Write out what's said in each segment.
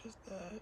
is that?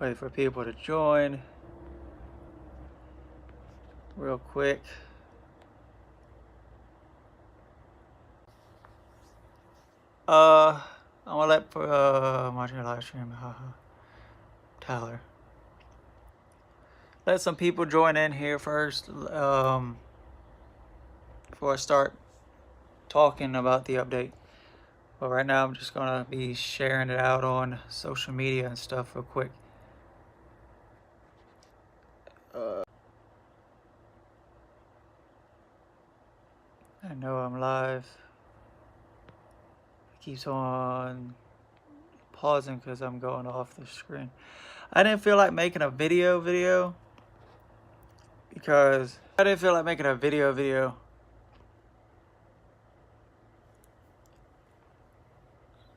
Wait for people to join real quick. I'm gonna let watch your live stream. Haha. Tyler. Let some people join in here first. Before I start talking about the update. But right now I'm just gonna be sharing it out on social media and stuff real quick. I know I'm live. It keeps on pausing because I'm going off the screen. I didn't feel like making a video because I didn't feel like making a video.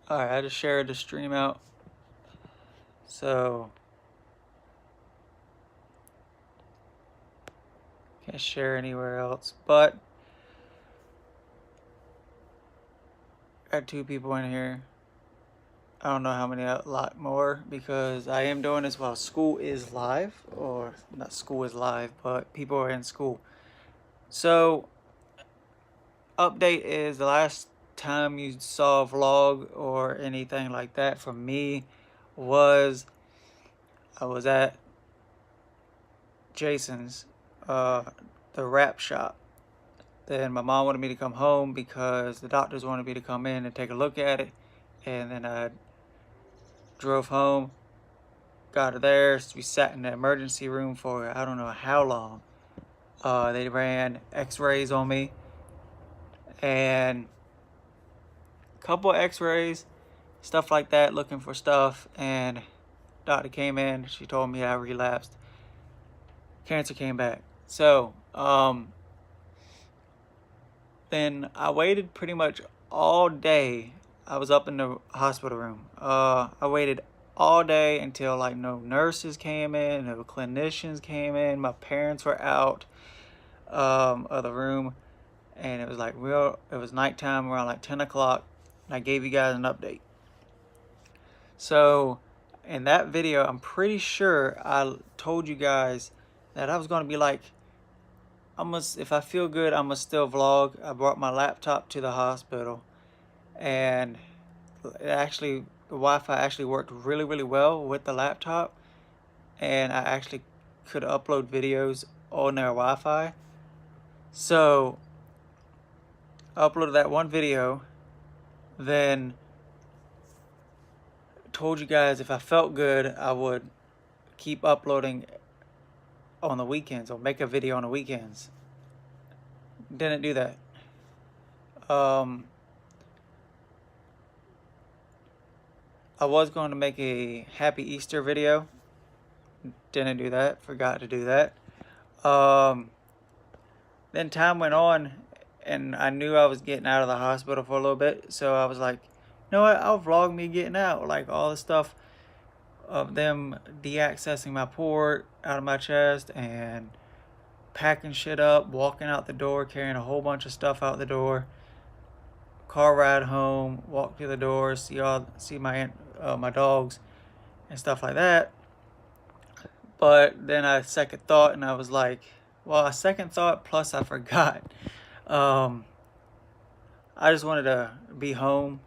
Alright, I just shared the stream out. So can't share anywhere else. But got 2 people in here. I don't know how many, a lot more, because I am doing this while school is live, or not school is live, but people are in school. So, update is the last time you saw a vlog or anything like that from me was I was at Jason's, the wrap shop. Then my mom wanted me to come home because the doctors wanted me to come in and take a look at it, and then I drove home, got her there. We sat in the emergency room for I don't know how long. They ran x-rays on me, and a couple of x-rays, stuff like that, looking for stuff, and doctor came in, she told me I relapsed. Cancer came back. So, then I waited pretty much all day. I was up in the hospital room. I waited all day until like no nurses came in, no clinicians came in. My parents were out of the room, and it was like it was nighttime around like 10 o'clock, and I gave you guys an update. So in that video, I'm pretty sure I told you guys that I was going to be like, if I feel good, I'm gonna still vlog. I brought my laptop to the hospital, and the Wi-Fi actually worked really well with the laptop, and I actually could upload videos on their Wi-Fi. So I uploaded that one video, then told you guys if I felt good, I would keep uploading on the weekends, or make a video on the weekends. Didn't do that. I was going to make a Happy Easter video. Didn't do that. Forgot to do that. Then time went on, and I knew I was getting out of the hospital for a little bit. So I was like, you know what? I'll vlog me getting out. Like all the stuff of them deaccessing my port out of my chest and packing shit up, walking out the door, carrying a whole bunch of stuff out the door. Car ride home, walk through the door, see my my dogs and stuff like that. But then I second thought, and I was like, well, a second thought plus I forgot. I just wanted to be home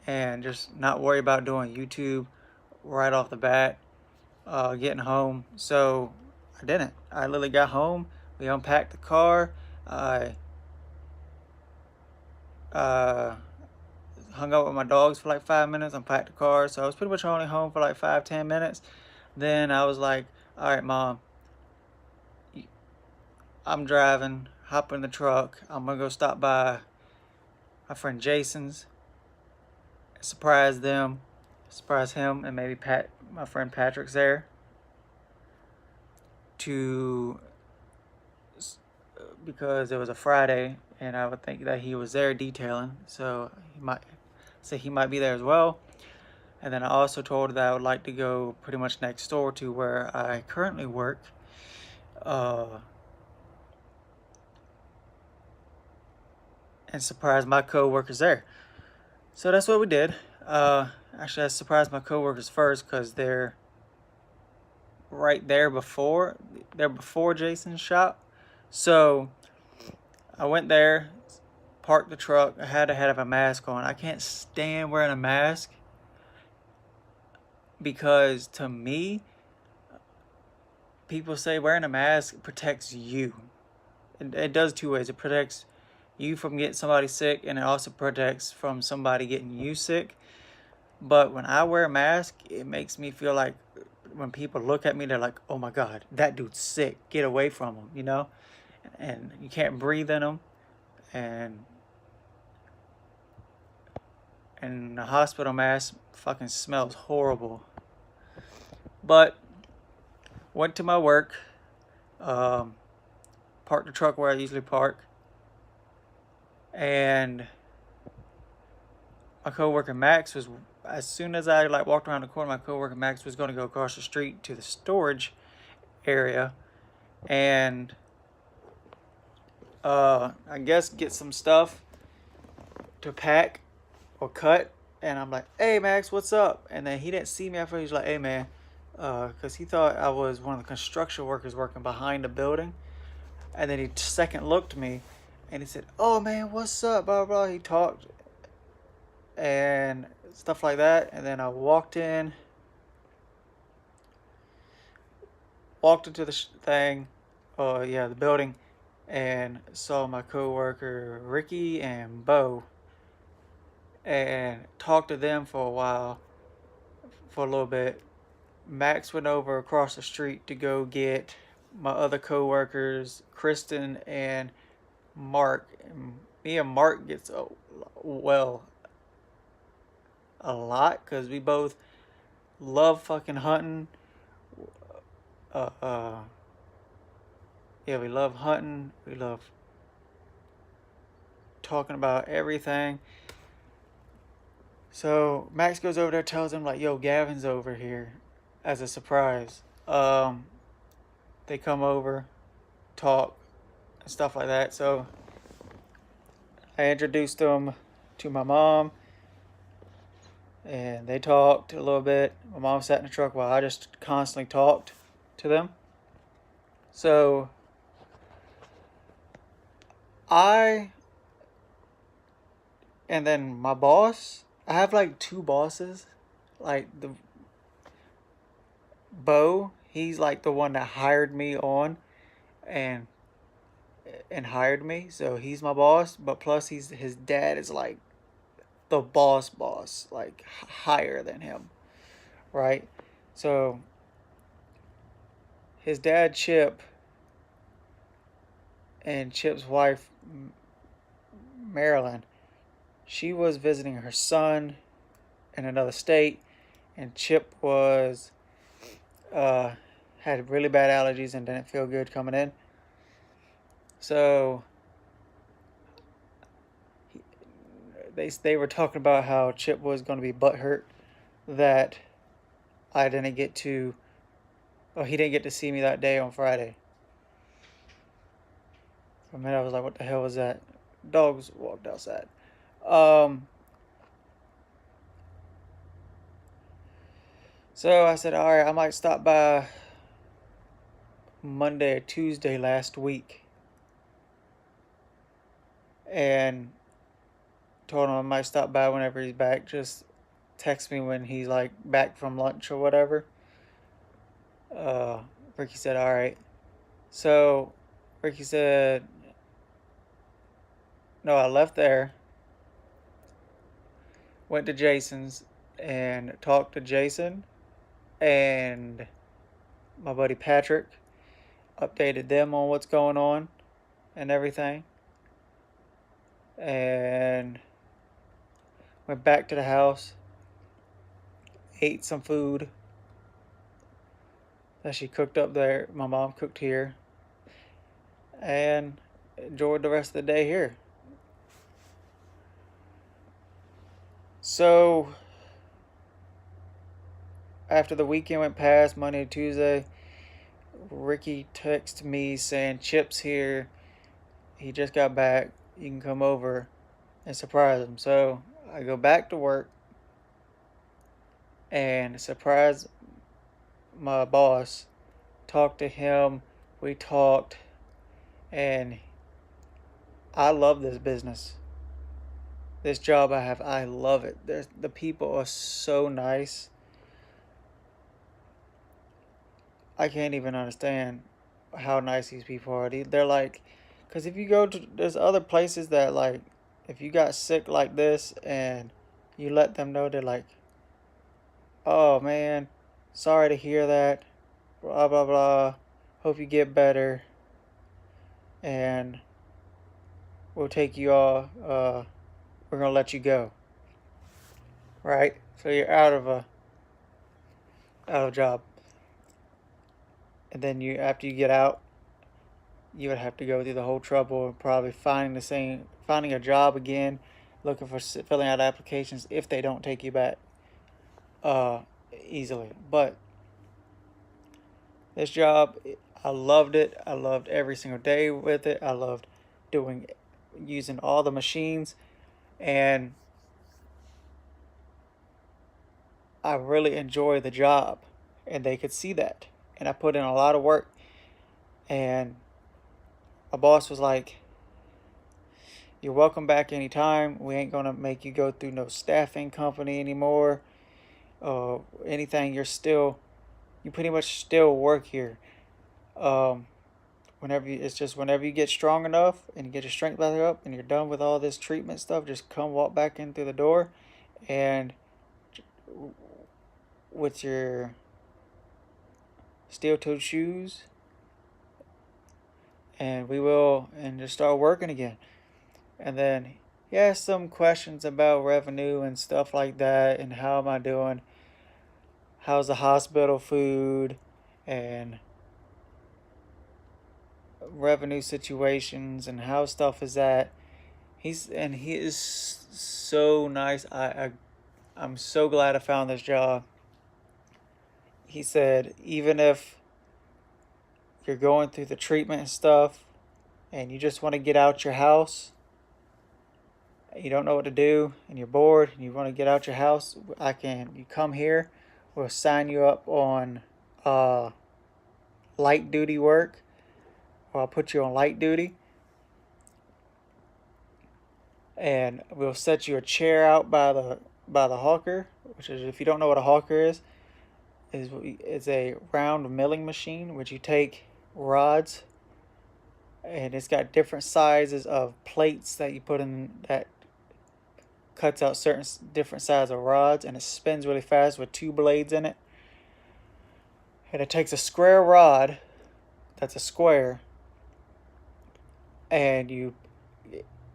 and just not worry about doing YouTube right off the bat, getting home. So I didn't. I literally got home. We unpacked the car. I hung out with my dogs for like 5 minutes, unpacked the car. So I was pretty much only home for like 5-10 minutes. Then I was like, all right, Mom, I'm driving, hop in the truck. I'm gonna go stop by my friend Jason's, surprise him, and maybe my friend Patrick's there, because it was a Friday, and I would think that he was there detailing, so he might be there as well. And then I also told her that I would like to go pretty much next door to where I currently work, and surprise my co-workers there. So that's what we did. Actually, I surprised my co-workers first because they're right there before Jason's shop. So I went there, parked the truck. I had to have a mask on. I can't stand wearing a mask because to me, people say wearing a mask protects you. It does two ways. It protects you from getting somebody sick, and it also protects from somebody getting you sick. But when I wear a mask, it makes me feel like when people look at me, they're like, oh my God, that dude's sick. Get away from him, you know? And you can't breathe in them. And the hospital mask fucking smells horrible. But went to my work, parked the truck where I usually park, and my coworker Max was, as soon as I like walked around the corner, my coworker Max was going to go across the street to the storage area and I guess get some stuff to pack or cut. And I'm like, hey Max, what's up? And then he didn't see me at first. He was like, hey man, because he thought I was one of the construction workers working behind the building. And then he second looked me and he said, oh man, what's up? Blah, blah. He talked and stuff like that. And then I walked into the the building, and saw my coworker Ricky and Bo, and talked to them for a little bit. Max went over across the street to go get my other coworkers, Kristen and Mark. And me and Mark gets a lot because we both love fucking hunting. We love hunting. We love talking about everything. So Max goes over there, tells him like, yo, Gavin's over here as a surprise. They come over, talk, and stuff like that. So I introduced them to my mom, and they talked a little bit. My mom sat in the truck while I just constantly talked to them. So and then my boss, I have like two bosses. Like the Bo, he's like the one that hired me on and hired me. So he's my boss, but plus his dad is like the boss, like higher than him, right? So his dad, Chip, and Chip's wife, Marilyn, she was visiting her son in another state, and Chip was had really bad allergies and didn't feel good coming in. So they were talking about how Chip was going to be butthurt that I didn't get to, or he didn't get to see me that day on Friday. For a minute I was like, what the hell was that? Dogs walked outside. So I said, all right, I might stop by Monday or Tuesday last week. And told him I might stop by whenever he's back. Just text me when he's like back from lunch or whatever. Ricky said, all right. So Ricky said, no, I left there, went to Jason's and talked to Jason and my buddy Patrick, updated them on what's going on and everything, and went back to the house, ate some food that she cooked up there, my mom cooked here, and enjoyed the rest of the day here. So after the weekend went past, Monday and Tuesday, Ricky texted me saying Chip's here. He just got back. You can come over. and surprise him. So I go back to work and surprise my boss. Talked to him. We talked, and I love this business. This job I have, I love it. The people are so nice. I can't even understand how nice these people are. They're like, because if you go to, there's other places that like, if you got sick like this and you let them know, they're like, oh man, sorry to hear that, blah blah blah, hope you get better, and we'll take you all, we're gonna let you go, right? So you're out of job, and then you after you get out, you would have to go through the whole trouble of probably finding a job again, looking for filling out applications if they don't take you back uh, easily. But this job, I loved it. I loved every single day with it. I loved doing using all the machines, and I really enjoy the job, and they could see that. And I put in a lot of work, and my boss was like, you're welcome back anytime. We ain't gonna make you go through no staffing company anymore. Anything. You pretty much still work here. Um, whenever you get strong enough and you get your strength back up and you're done with all this treatment stuff, just come walk back in through the door, and with your steel-toed shoes, and just start working again. And then he asked some questions about revenue and stuff like that, and how am I doing? How's the hospital food and revenue situations and how stuff is at. He is so nice. I'm so glad I found this job. He said even if you're going through the treatment and stuff and you just want to get out your house, you don't know what to do and you're bored and you want to get out your house, you come here, we'll sign you up on light duty work, or I'll put you on light duty, and we'll set you a chair out by the hawker, which is, if you don't know what a hawker is a round milling machine which you take rods, and it's got different sizes of plates that you put in that cuts out certain different sizes of rods, and it spins really fast with two blades in it. And it takes a square rod that's a square, and you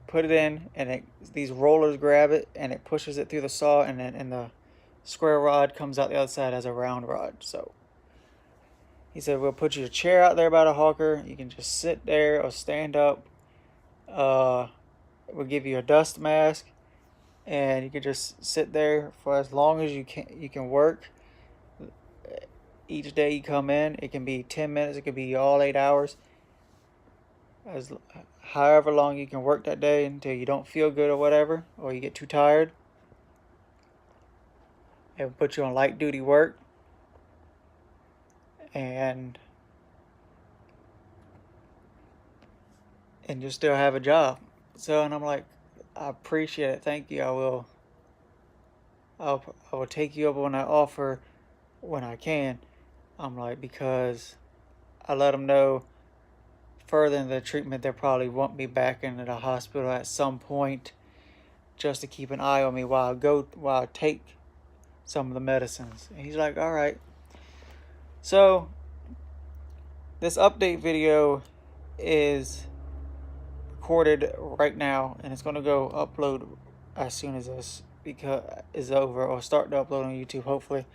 put it in, and these rollers grab it, and it pushes it through the saw, and the square rod comes out the other side as a round rod. So he said, we'll put your chair out there by the hawker. You can just sit there or stand up. We'll give you a dust mask, and you can just sit there for as long as you can work. Each day you come in, it can be 10 minutes, it could be all 8 hours. However long you can work that day until you don't feel good or whatever, or you get too tired. It will put you on light duty work, and you still have a job. So, and I'm like, I appreciate it. Thank you. I will take you up on that offer when I can. I'm like, because I let them know further in the treatment they'll probably want me back into the hospital at some point, just to keep an eye on me while I take some of the medicines. And he's like, all right. So this update video is recorded right now, and it's going to go upload as soon as this is over, or start to upload on YouTube, hopefully.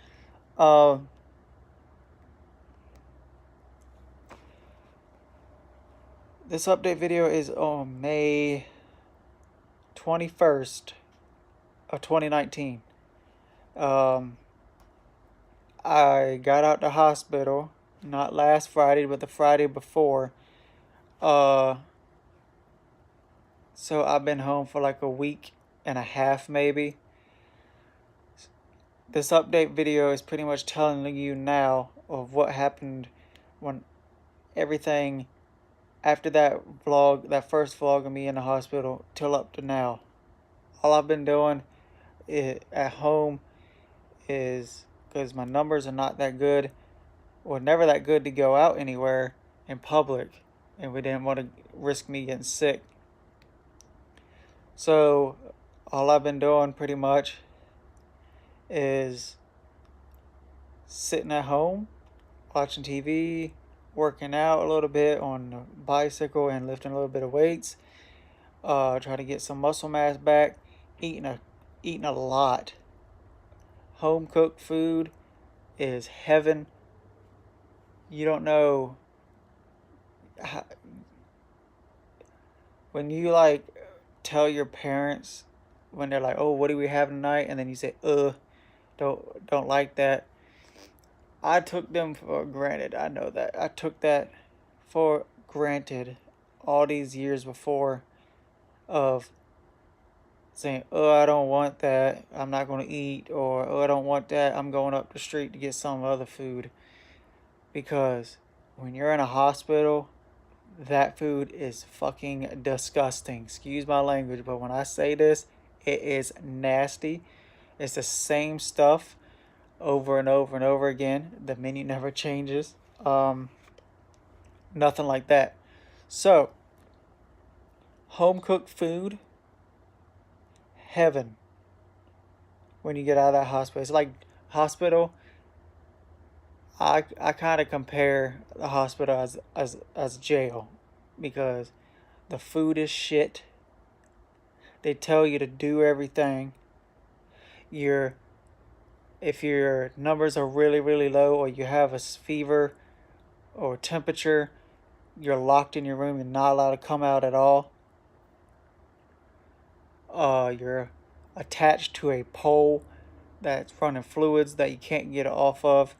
This update video is on May 21st of 2019. I got out the hospital not last Friday, but the Friday before. So I've been home for like a week and a half maybe. This update video is pretty much telling you now of what happened when everything after that vlog, that first vlog of me in the hospital, till up to now. All I've been doing at home is, because my numbers are not that good, or never that good to go out anywhere in public, and we didn't want to risk me getting sick. So all I've been doing pretty much is sitting at home, watching TV, working out a little bit on the bicycle and lifting a little bit of weights, trying to get some muscle mass back, eating a lot. Home cooked food is heaven. You don't know how, when you like tell your parents when they're like, "Oh, what do we have tonight?" and then you say, don't like that." I took them for granted. I know that. I took that for granted all these years before, of saying, "Oh, I don't want that. I'm not going to eat," or "Oh, I don't want that. I'm going up the street to get some other food." Because when you're in a hospital, that food is fucking disgusting. Excuse my language, but when I say this, it is nasty. It's the same stuff over and over and over again. The menu never changes. Nothing like that. So, home cooked food, heaven. When you get out of that hospital, it's like hospital. I kind of compare the hospital as jail, because the food is shit. They tell you to do everything. Your If your numbers are really really low, or you have a fever or temperature, you're locked in your room. You're not allowed to come out at all. You're attached to a pole that's running fluids that you can't get off of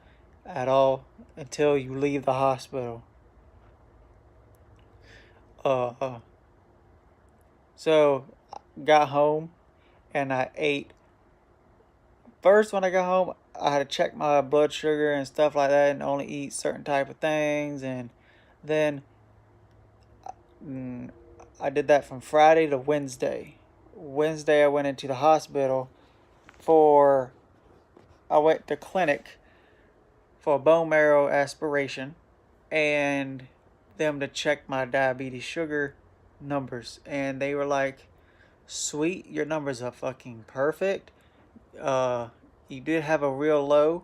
at all until you leave the hospital. So got home and I ate. First, when I got home, I had to check my blood sugar and stuff like that, and only eat certain type of things. And then I did that from Friday to Wednesday. Wednesday, I went into the hospital for. I went to clinic for a bone marrow aspiration, and them to check my diabetes sugar numbers, and they were like, "Sweet, your numbers are fucking perfect. You did have a real low,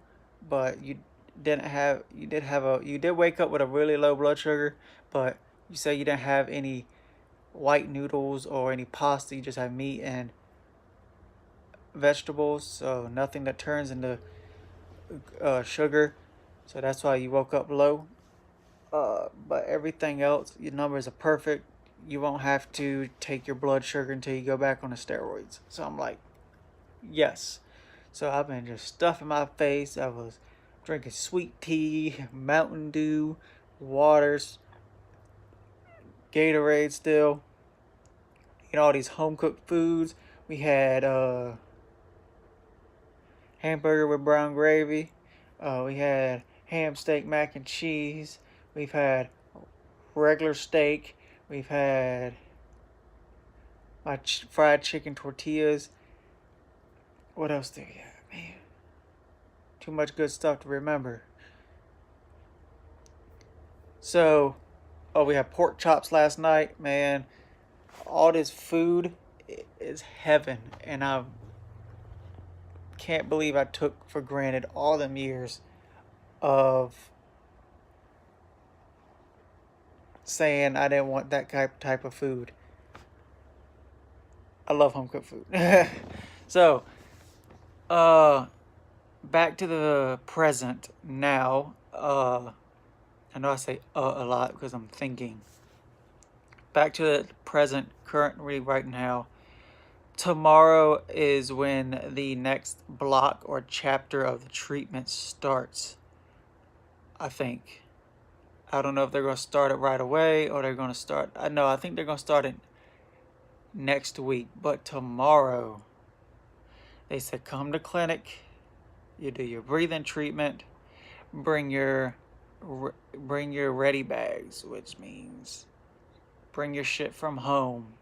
but you did wake up with a really low blood sugar, but you say you didn't have any white noodles or any pasta. You just have meat and vegetables, so nothing that turns into sugar. So that's why you woke up low. But everything else, your numbers are perfect. You won't have to take your blood sugar until you go back on the steroids." So I'm like, yes. So I've been just stuffing my face. I was drinking sweet tea, Mountain Dew, waters, Gatorade still. All these home cooked foods. We had hamburger with brown gravy. We had ham, steak, mac and cheese. We've had regular steak. We've had my fried chicken tortillas. What else do we have? Man, too much good stuff to remember. So, we had pork chops last night. Man, all this food is heaven. And I can't believe I took for granted all them years of saying I didn't want that type of food. I love home cooked food. So, back to the present now. I know I say a lot because I'm thinking. Back to the present, currently, right now. Tomorrow is when the next block or chapter of the treatment starts, I think. I don't know if they're going to start it right away or they're going to start. I think they're going to start it next week. But tomorrow, they said come to clinic, you do your breathing treatment, bring your ready bags, which means bring your shit from home,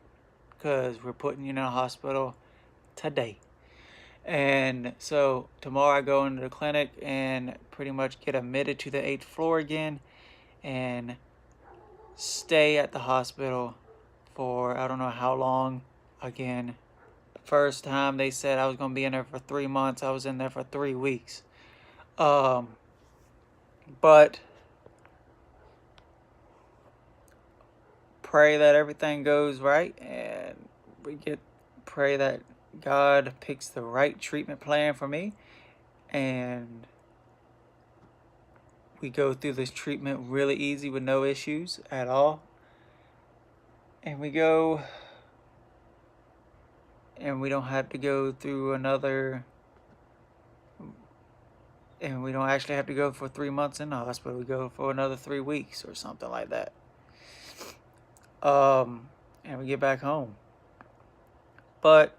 because we're putting you in a hospital today. And so tomorrow I go into the clinic and pretty much get admitted to the 8th floor again and stay at the hospital for I don't know how long again. First time they said I was going to be in there for 3 months. I was in there for 3 weeks. But pray that everything goes right, and pray that God picks the right treatment plan for me, and we go through this treatment really easy with no issues at all. And we go, and we don't have to go through another, and we don't actually have to go for 3 months in the hospital. We go for another 3 weeks or something like that. And we get back home. But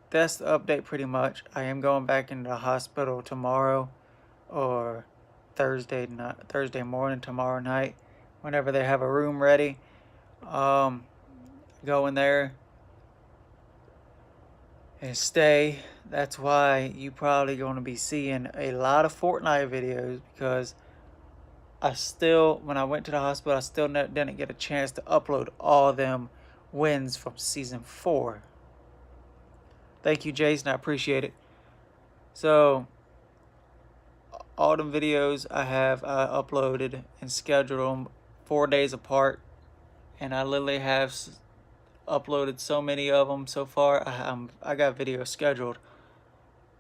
that's the update pretty much. I am going back into the hospital tomorrow or Thursday morning, tomorrow night, whenever they have a room ready. Go in there and stay. That's why you probably going to be seeing a lot of Fortnite videos, because when I went to the hospital, I still didn't get a chance to upload all of them wins from season 4. Thank you, Jason. I appreciate it. So all them videos I have uploaded and scheduled them 4 days apart, and I literally have uploaded so many of them so far. I got videos scheduled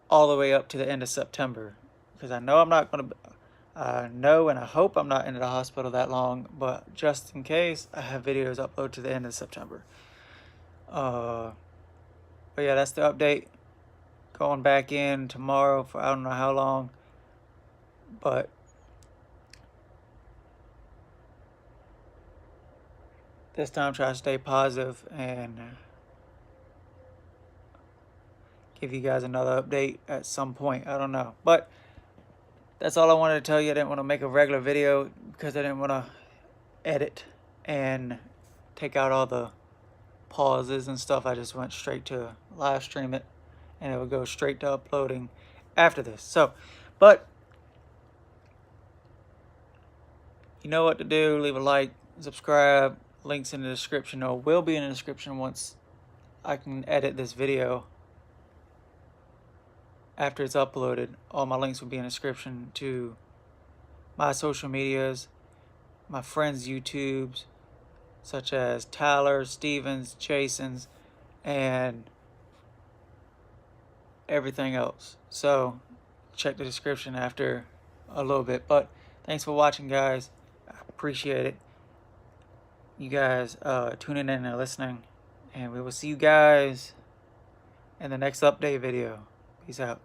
all the way up to the end of September, because I know I'm not going to. I know and I hope I'm not in the hospital that long, but just in case, I have videos uploaded to the end of September. But yeah, that's the update. Going back in tomorrow for I don't know how long, but this time try to stay positive and give you guys another update at some point. I don't know, but that's all I wanted to tell you. I didn't want to make a regular video because I didn't want to edit and take out all the pauses and stuff. I just went straight to live stream it, and it would go straight to uploading after this. So, but you know what to do. Leave a like, subscribe. Links in the description, or will be in the description once I can edit this video. After it's uploaded, all my links will be in the description to my social medias, my friends' YouTubes, such as Tyler, Stevens, Jason's, and everything else. So check the description after a little bit. But thanks for watching, guys. I appreciate it. You guys tuning in and listening. And we will see you guys in the next update video. Peace out.